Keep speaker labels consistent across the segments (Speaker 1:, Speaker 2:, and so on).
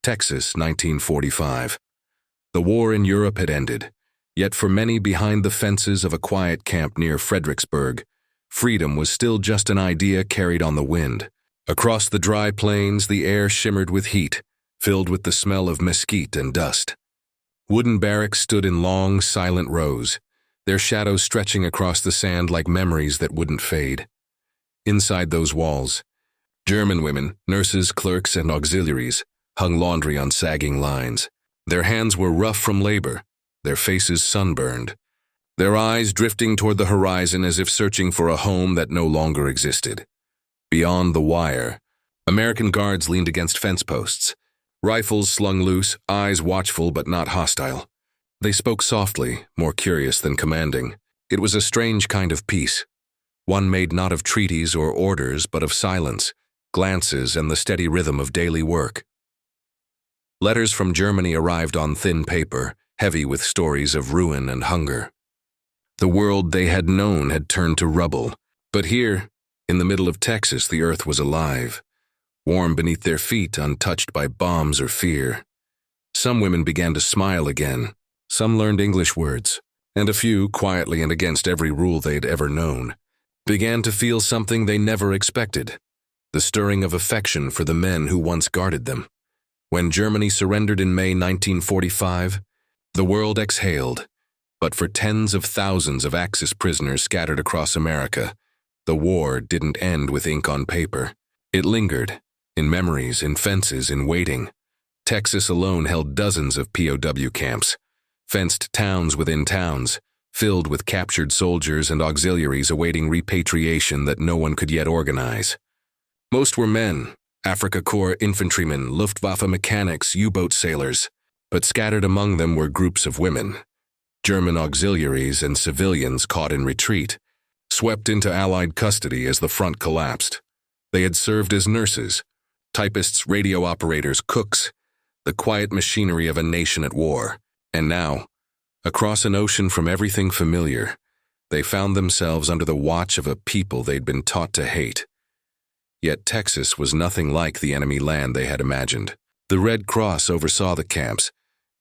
Speaker 1: Texas, 1945. The war in Europe had ended, yet for many behind the fences of a quiet camp near Fredericksburg, freedom was still just an idea carried on the wind. Across the dry plains, the air shimmered with heat, filled with the smell of mesquite and dust. Wooden barracks stood in long, silent rows, their shadows stretching across the sand like memories that wouldn't fade. Inside those walls, German women, nurses, clerks, and auxiliaries hung laundry on sagging lines. Their hands were rough from labor, their faces sunburned, their eyes drifting toward the horizon as if searching for a home that no longer existed. Beyond the wire, American guards leaned against fence posts, rifles slung loose, eyes watchful but not hostile. They spoke softly, more curious than commanding. It was a strange kind of peace, one made not of treaties or orders but of silence, glances, and the steady rhythm of daily work. Letters from Germany arrived on thin paper, heavy with stories of ruin and hunger. The world they had known had turned to rubble, but here, in the middle of Texas, the earth was alive, warm beneath their feet, untouched by bombs or fear. Some women began to smile again, some learned English words, and a few, quietly and against every rule they'd ever known, began to feel something they never expected, the stirring of affection for the men who once guarded them. When Germany surrendered in May 1945, the world exhaled, but for tens of thousands of Axis prisoners scattered across America, the war didn't end with ink on paper. It lingered, in memories, in fences, in waiting. Texas alone held dozens of POW camps, fenced towns within towns, filled with captured soldiers and auxiliaries awaiting repatriation that no one could yet organize. Most were men, Afrika Korps infantrymen, Luftwaffe mechanics, U-boat sailors, but scattered among them were groups of women, German auxiliaries and civilians caught in retreat, swept into Allied custody as the front collapsed. They had served as nurses, typists, radio operators, cooks, the quiet machinery of a nation at war. And now, across an ocean from everything familiar, they found themselves under the watch of a people they'd been taught to hate. Yet Texas was nothing like the enemy land they had imagined. The Red Cross oversaw the camps,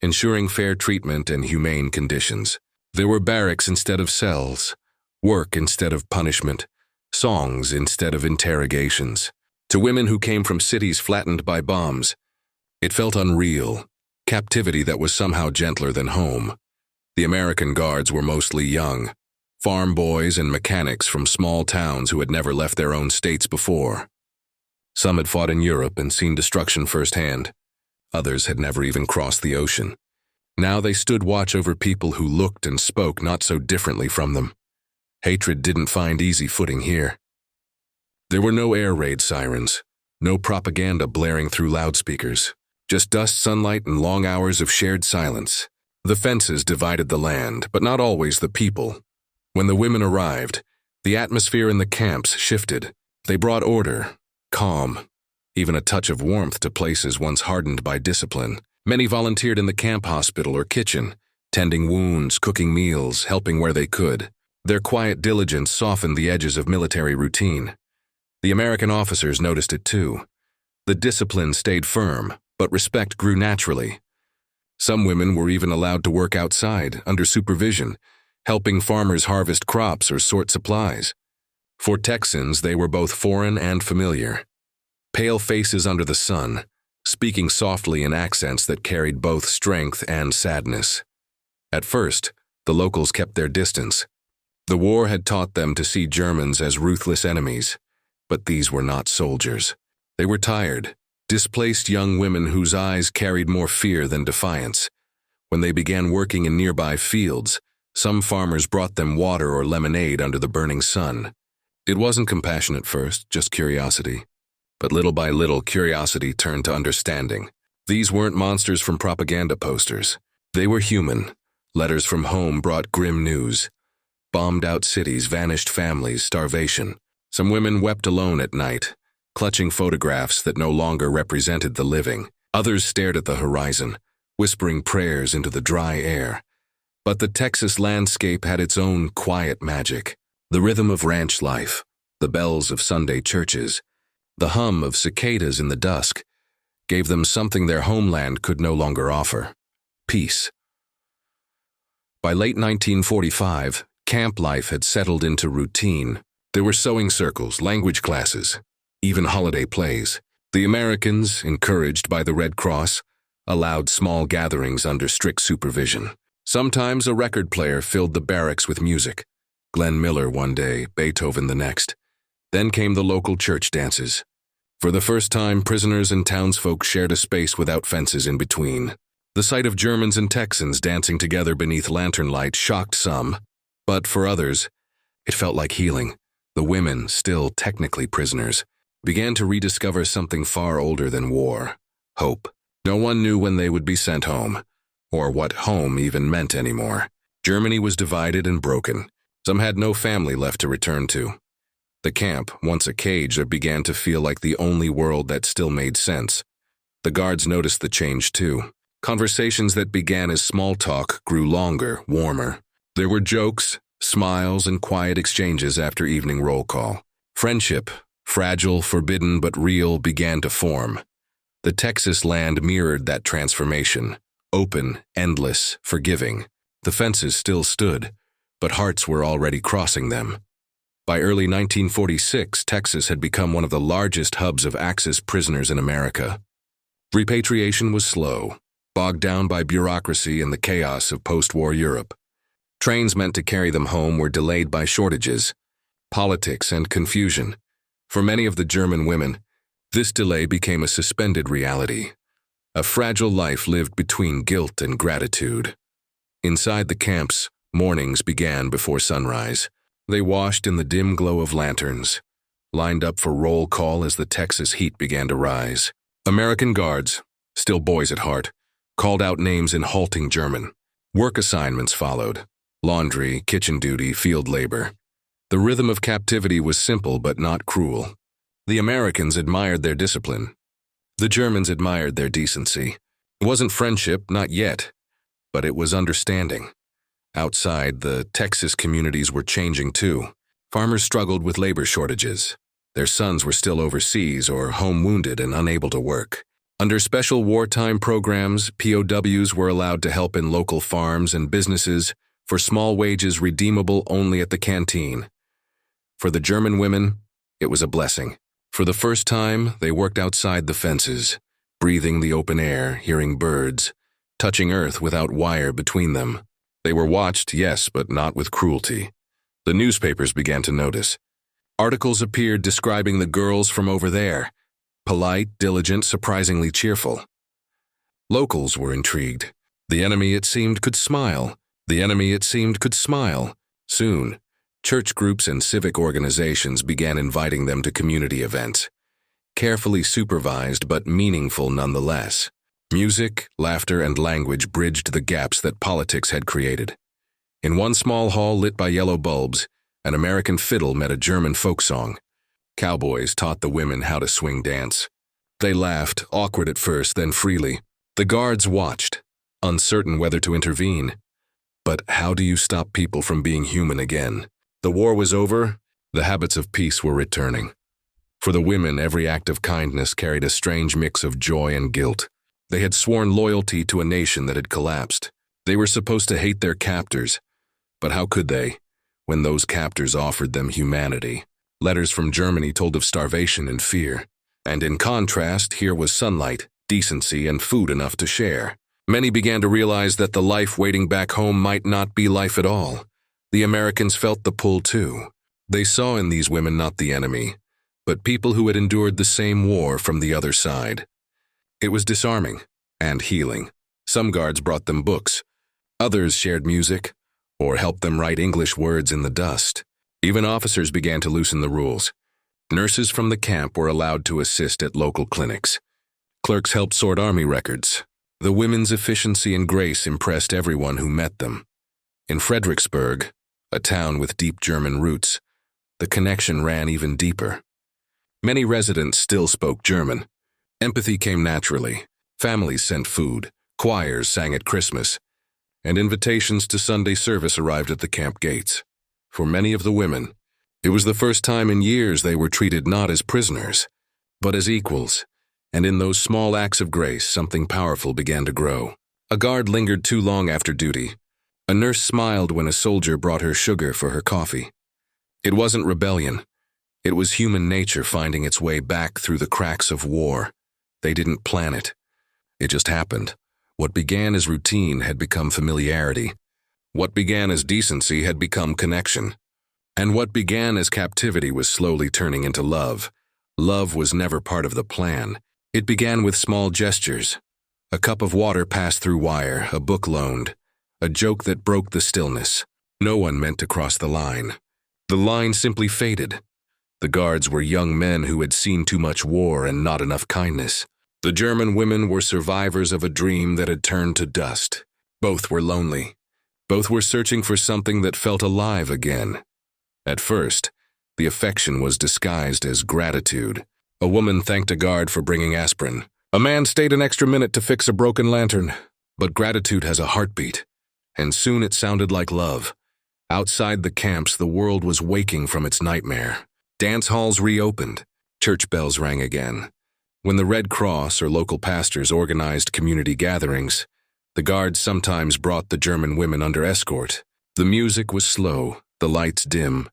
Speaker 1: ensuring fair treatment and humane conditions. There were barracks instead of cells, work instead of punishment, songs instead of interrogations. To women who came from cities flattened by bombs, it felt unreal, captivity that was somehow gentler than home. The American guards were mostly young, farm boys and mechanics from small towns who had never left their own states before. Some had fought in Europe and seen destruction firsthand. Others had never even crossed the ocean. Now they stood watch over people who looked and spoke not so differently from them. Hatred didn't find easy footing here. There were no air raid sirens, no propaganda blaring through loudspeakers, just dust, sunlight, and long hours of shared silence. The fences divided the land, but not always the people. When the women arrived, the atmosphere in the camps shifted. They brought order, calm, even a touch of warmth to places once hardened by discipline. Many volunteered in the camp hospital or kitchen, tending wounds, cooking meals, helping where they could. Their quiet diligence softened the edges of military routine. The American officers noticed it too. The discipline stayed firm, but respect grew naturally. Some women were even allowed to work outside, under supervision, helping farmers harvest crops or sort supplies. For Texans, they were both foreign and familiar. Pale faces under the sun, speaking softly in accents that carried both strength and sadness. At first, the locals kept their distance. The war had taught them to see Germans as ruthless enemies, but these were not soldiers. They were tired, displaced young women whose eyes carried more fear than defiance. When they began working in nearby fields, some farmers brought them water or lemonade under the burning sun. It wasn't compassion at first, just curiosity. But little by little, curiosity turned to understanding. These weren't monsters from propaganda posters. They were human. Letters from home brought grim news. Bombed-out cities, vanished families, starvation. Some women wept alone at night, clutching photographs that no longer represented the living. Others stared at the horizon, whispering prayers into the dry air. But the Texas landscape had its own quiet magic. The rhythm of ranch life, the bells of Sunday churches, the hum of cicadas in the dusk. gave them something their homeland could no longer offer: peace. By late 1945, camp life had settled into routine. There were sewing circles, language classes, even holiday plays. The Americans, encouraged by the Red Cross, allowed small gatherings under strict supervision. Sometimes a record player filled the barracks with music. Glenn Miller one day, Beethoven the next. Then came the local church dances. For the first time, prisoners and townsfolk shared a space without fences in between. The sight of Germans and Texans dancing together beneath lantern light shocked some, but for others, it felt like healing. The women, still technically prisoners, began to rediscover something far older than war: hope. No one knew when they would be sent home, or what home even meant anymore. Germany was divided and broken. Some had no family left to return to. The camp, once a cage, that began to feel like the only world that still made sense. The guards noticed the change too. Conversations that began as small talk grew longer, warmer. There were jokes, smiles, and quiet exchanges after evening roll call. Friendship, fragile, forbidden, but real, began to form. The Texas land mirrored that transformation. Open, endless, forgiving. The fences still stood, but hearts were already crossing them. By early 1946, Texas had become one of the largest hubs of Axis prisoners in America. Repatriation was slow, bogged down by bureaucracy and the chaos of post-war Europe. Trains meant to carry them home were delayed by shortages, politics, and confusion. For many of the German women, this delay became a suspended reality, a fragile life lived between guilt and gratitude. Inside the camps, mornings began before sunrise. They washed in the dim glow of lanterns, lined up for roll call as the Texas heat began to rise. American guards, still boys at heart, called out names in halting German. Work assignments followed: laundry, kitchen duty, field labor. The rhythm of captivity was simple but not cruel. The Americans admired their discipline. The Germans admired their decency. It wasn't friendship, not yet, but it was understanding. Outside, the Texas communities were changing too. Farmers struggled with labor shortages. Their sons were still overseas or home wounded and unable to work. Under special wartime programs, POWs were allowed to help in local farms and businesses for small wages redeemable only at the canteen. For the German women, it was a blessing. For the first time, they worked outside the fences, breathing the open air, hearing birds, touching earth without wire between them. They were watched, yes, but not with cruelty. The newspapers began to notice. Articles appeared describing the girls from over there: polite, diligent, surprisingly cheerful. Locals were intrigued. The enemy, it seemed, could smile. The enemy, it seemed, could smile. Soon, church groups and civic organizations began inviting them to community events. Carefully supervised but meaningful nonetheless. Music, laughter, and language bridged the gaps that politics had created. In one small hall lit by yellow bulbs, an American fiddle met a German folk song. Cowboys taught the women how to swing dance. They laughed, awkward at first, then freely. The guards watched, uncertain whether to intervene. But how do you stop people from being human again? The war was over, the habits of peace were returning. For the women, every act of kindness carried a strange mix of joy and guilt. They had sworn loyalty to a nation that had collapsed. They were supposed to hate their captors. But how could they, when those captors offered them humanity? Letters from Germany told of starvation and fear. And in contrast, here was sunlight, decency, and food enough to share. Many began to realize that the life waiting back home might not be life at all. The Americans felt the pull too. They saw in these women not the enemy, but people who had endured the same war from the other side. It was disarming and healing. Some guards brought them books. Others shared music or helped them write English words in the dust. Even officers began to loosen the rules. Nurses from the camp were allowed to assist at local clinics. Clerks helped sort army records. The women's efficiency and grace impressed everyone who met them. In Fredericksburg, a town with deep German roots, the connection ran even deeper. Many residents still spoke German. Empathy came naturally. Families sent food, choirs sang at Christmas, and invitations to Sunday service arrived at the camp gates. For many of the women, it was the first time in years they were treated not as prisoners, but as equals, And in those small acts of grace, something powerful began to grow. A guard lingered too long after duty. A nurse smiled when a soldier brought her sugar for her coffee. It wasn't rebellion. It was human nature finding its way back through the cracks of war. They didn't plan it. It just happened. What began as routine had become familiarity. What began as decency had become connection. And what began as captivity was slowly turning into love. Love was never part of the plan. It began with small gestures. A cup of water passed through wire, a book loaned, a joke that broke the stillness. No one meant to cross the line. The line simply faded. The guards were young men who had seen too much war and not enough kindness. The German women were survivors of a dream that had turned to dust. Both were lonely. Both were searching for something that felt alive again. At first, the affection was disguised as gratitude. A woman thanked a guard for bringing aspirin. A man stayed an extra minute to fix a broken lantern. But gratitude has a heartbeat, and soon it sounded like love. Outside the camps, the world was waking from its nightmare. Dance halls reopened. Church bells rang again. When the Red Cross or local pastors organized community gatherings, the guards sometimes brought the German women under escort. The music was slow, the lights dim,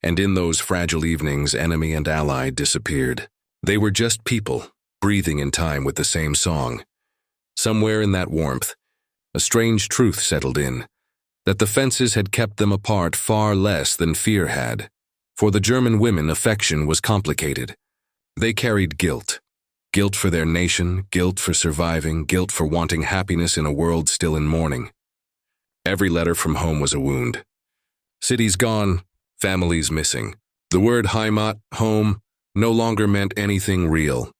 Speaker 1: and in those fragile evenings, enemy and ally disappeared. They were just people, breathing in time with the same song. Somewhere in that warmth, a strange truth settled in, that the fences had kept them apart far less than fear had. For the German women, affection was complicated. They carried guilt. Guilt for their nation, guilt for surviving, guilt for wanting happiness in a world still in mourning. Every letter from home was a wound. Cities gone, families missing. The word Heimat, home, no longer meant anything real.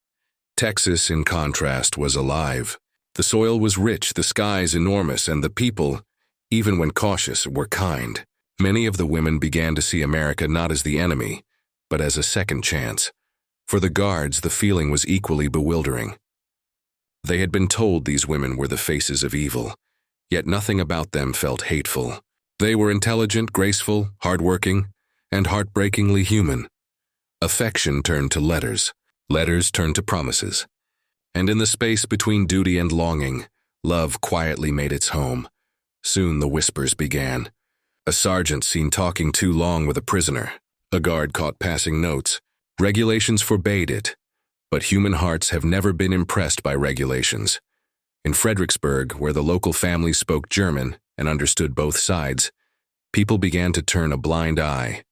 Speaker 1: Texas, in contrast, was alive. The soil was rich, the skies enormous, and the people, even when cautious, were kind. Many of the women began to see America not as the enemy, but as a second chance. For the guards, the feeling was equally bewildering. They had been told these women were the faces of evil, yet nothing about them felt hateful. They were intelligent, graceful, hardworking, and heartbreakingly human. Affection turned to letters. Letters turned to promises. And in the space between duty and longing, love quietly made its home. Soon the whispers began. A sergeant seen talking too long with a prisoner. A guard caught passing notes. Regulations forbade it, but human hearts have never been impressed by regulations. In Fredericksburg, where the local families spoke German and understood both sides, people began to turn a blind eye.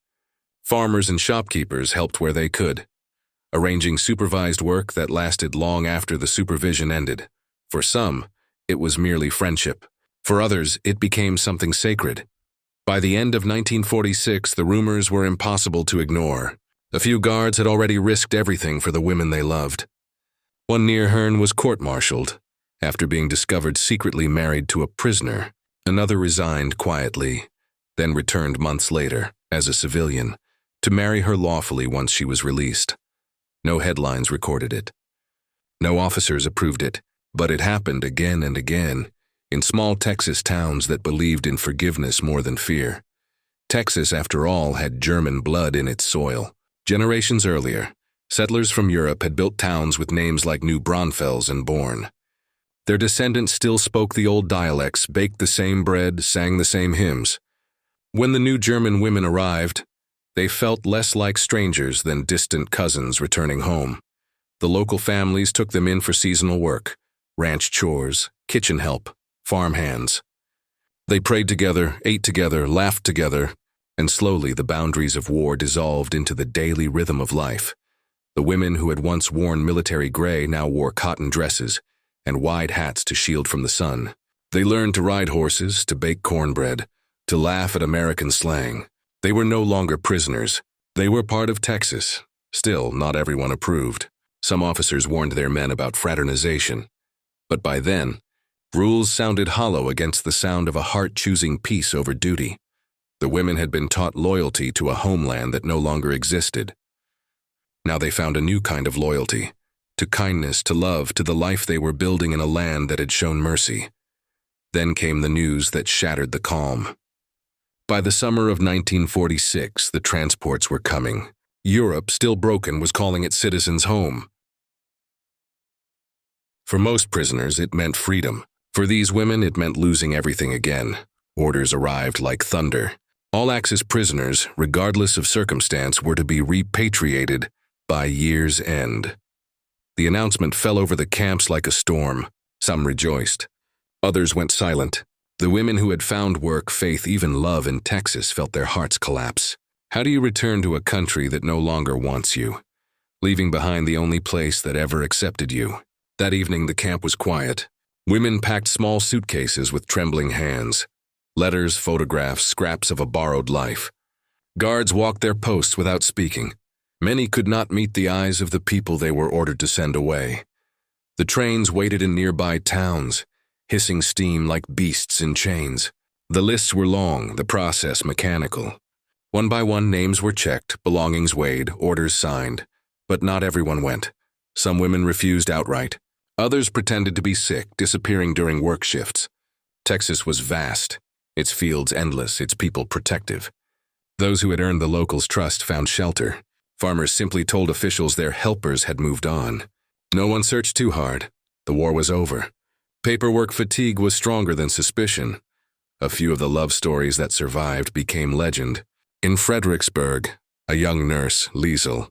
Speaker 1: Farmers and shopkeepers helped where they could, arranging supervised work that lasted long after the supervision ended. For some, it was merely friendship. For others, it became something sacred. By the end of 1946, the rumors were impossible to ignore. A few guards had already risked everything for the women they loved. One near Herne was court-martialed, after being discovered secretly married to a prisoner. Another resigned quietly, then returned months later, as a civilian, to marry her lawfully once she was released. No headlines recorded it. No officers approved it, but it happened again and again, in small Texas towns that believed in forgiveness more than fear. Texas, after all, had German blood in its soil. Generations earlier, settlers from Europe had built towns with names like New Braunfels and Bourne. Their descendants still spoke the old dialects, baked the same bread, sang the same hymns. When the new German women arrived, they felt less like strangers than distant cousins returning home. The local families took them in for seasonal work, ranch chores, kitchen help, farm hands. They prayed together, ate together, laughed together, and slowly the boundaries of war dissolved into the daily rhythm of life. The women who had once worn military gray now wore cotton dresses and wide hats to shield from the sun. They learned to ride horses, to bake cornbread, to laugh at American slang. They were no longer prisoners. They were part of Texas. Still, not everyone approved. Some officers warned their men about fraternization. But by then, rules sounded hollow against the sound of a heart choosing peace over duty. The women had been taught loyalty to a homeland that no longer existed. Now they found a new kind of loyalty, to kindness, to love, to the life they were building in a land that had shown mercy. Then came the news that shattered the calm. By the summer of 1946, the transports were coming. Europe, still broken, was calling its citizens home. For most prisoners, it meant freedom. For these women, it meant losing everything again. Orders arrived like thunder. All Axis prisoners, regardless of circumstance, were to be repatriated by year's end. The announcement fell over the camps like a storm. Some rejoiced. Others went silent. The women who had found work, faith, even love in Texas felt their hearts collapse. How do you return to a country that no longer wants you, leaving behind the only place that ever accepted you? That evening, the camp was quiet. Women packed small suitcases with trembling hands. Letters, photographs, scraps of a borrowed life. Guards walked their posts without speaking. Many could not meet the eyes of the people they were ordered to send away. The trains waited in nearby towns, hissing steam like beasts in chains. The lists were long, the process mechanical. One by one, names were checked, belongings weighed, orders signed. But not everyone went. Some women refused outright. Others pretended to be sick, disappearing during work shifts. Texas was vast, its fields endless, its people protective. Those who had earned the locals' trust found shelter. Farmers simply told officials their helpers had moved on. No one searched too hard. The war was over. Paperwork fatigue was stronger than suspicion. A few of the love stories that survived became legend. In Fredericksburg, a young nurse, Liesel,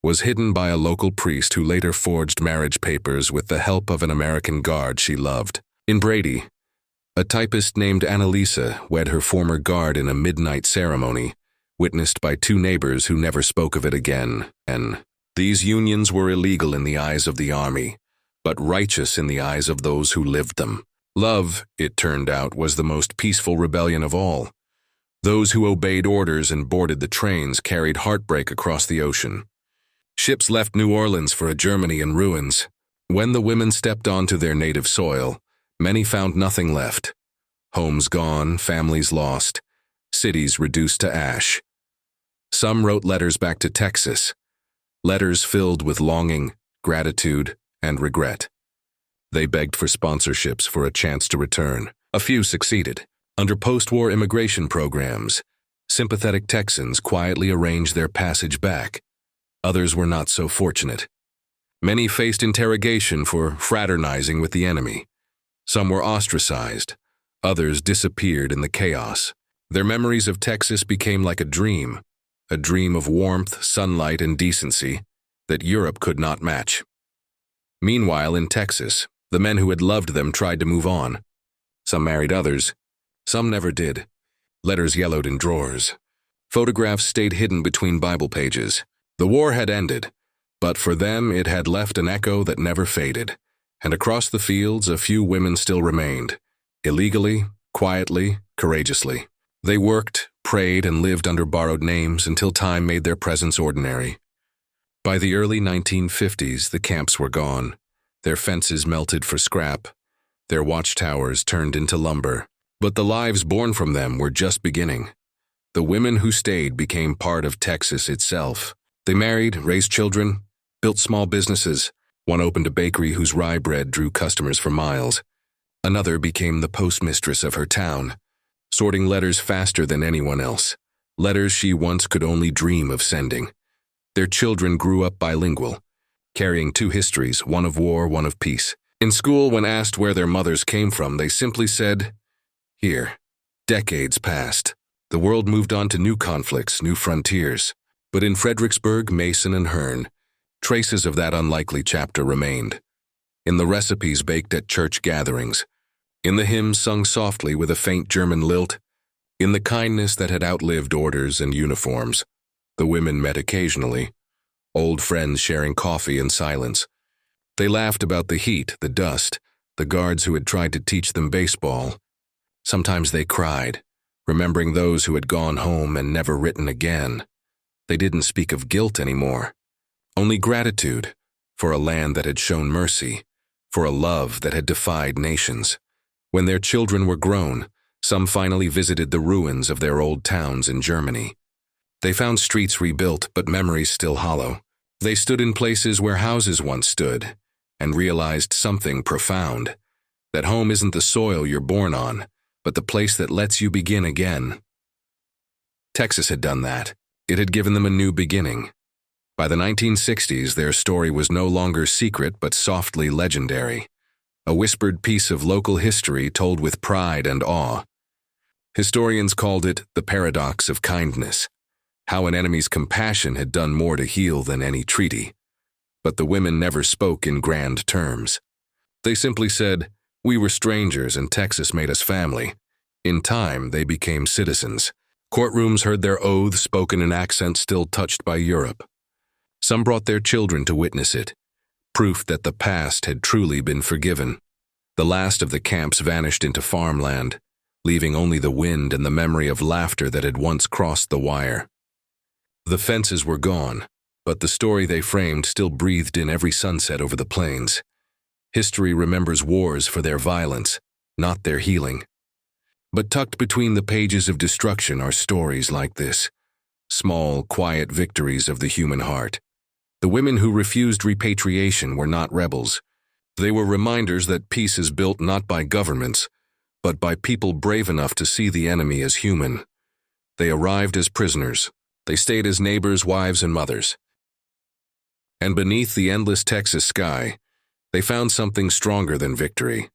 Speaker 1: was hidden by a local priest who later forged marriage papers with the help of an American guard she loved. In Brady, a typist named Annalisa wed her former guard in a midnight ceremony, witnessed by two neighbors who never spoke of it again. And these unions were illegal in the eyes of the army, but righteous in the eyes of those who lived them. Love, it turned out, was the most peaceful rebellion of all. Those who obeyed orders and boarded the trains carried heartbreak across the ocean. Ships left New Orleans for a Germany in ruins. When the women stepped onto their native soil, many found nothing left. Homes gone, families lost, cities reduced to ash. Some wrote letters back to Texas, letters filled with longing, gratitude, and regret. They begged for sponsorships for a chance to return. A few succeeded. Under post-war immigration programs, sympathetic Texans quietly arranged their passage back. Others were not so fortunate. Many faced interrogation for fraternizing with the enemy. Some were ostracized. Others disappeared in the chaos. Their memories of Texas became like a dream of warmth, sunlight, and decency that Europe could not match. Meanwhile, in Texas, the men who had loved them tried to move on. Some married others. Some never did. Letters yellowed in drawers. Photographs stayed hidden between Bible pages. The war had ended, but for them it had left an echo that never faded. And across the fields, a few women still remained. Illegally, quietly, courageously. They worked, prayed, and lived under borrowed names until time made their presence ordinary. By the early 1950s, the camps were gone. Their fences melted for scrap. Their watchtowers turned into lumber. But the lives born from them were just beginning. The women who stayed became part of Texas itself. They married, raised children, built small businesses. One opened a bakery whose rye bread drew customers for miles. Another became the postmistress of her town, sorting letters faster than anyone else, letters she once could only dream of sending. Their children grew up bilingual, carrying two histories, one of war, one of peace. In school, when asked where their mothers came from, they simply said, "Here." Decades passed. The world moved on to new conflicts, new frontiers. But in Fredericksburg, Mason, and Hearn, traces of that unlikely chapter remained. In the recipes baked at church gatherings, in the hymns sung softly with a faint German lilt, in the kindness that had outlived orders and uniforms. The women met occasionally, old friends sharing coffee in silence. They laughed about the heat, the dust, the guards who had tried to teach them baseball. Sometimes they cried, remembering those who had gone home and never written again. They didn't speak of guilt anymore, only gratitude for a land that had shown mercy, for a love that had defied nations. When their children were grown, some finally visited the ruins of their old towns in Germany. They found streets rebuilt, but memories still hollow. They stood in places where houses once stood, and realized something profound, that home isn't the soil you're born on, but the place that lets you begin again. Texas had done that. It had given them a new beginning. By the 1960s, their story was no longer secret but softly legendary. a whispered piece of local history told with pride and awe. Historians called it the paradox of kindness, how an enemy's compassion had done more to heal than any treaty. But the women never spoke in grand terms. They simply said, "We were strangers and Texas made us family." In time, they became citizens. Courtrooms heard their oaths spoken in accents still touched by Europe. Some brought their children to witness it, proof that the past had truly been forgiven. The last of the camps vanished into farmland, leaving only the wind and the memory of laughter that had once crossed the wire. The fences were gone, but the story they framed still breathed in every sunset over the plains. History remembers wars for their violence, not their healing. But tucked between the pages of destruction are stories like this, small, quiet victories of the human heart. The women who refused repatriation were not rebels. They were reminders that peace is built not by governments, but by people brave enough to see the enemy as human. They arrived as prisoners. They stayed as neighbors, wives, and mothers. And beneath the endless Texas sky, they found something stronger than victory.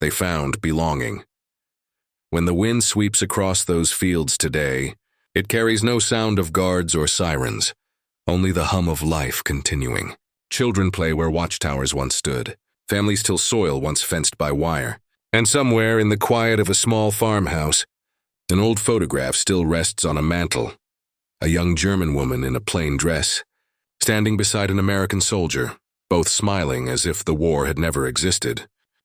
Speaker 1: They found belonging. When the wind sweeps across those fields today, it carries no sound of guards or sirens, only the hum of life continuing. Children play where watchtowers once stood, families till soil once fenced by wire. And somewhere in the quiet of a small farmhouse, an old photograph still rests on a mantel. A young German woman in a plain dress, standing beside an American soldier, both smiling as if the war had never existed.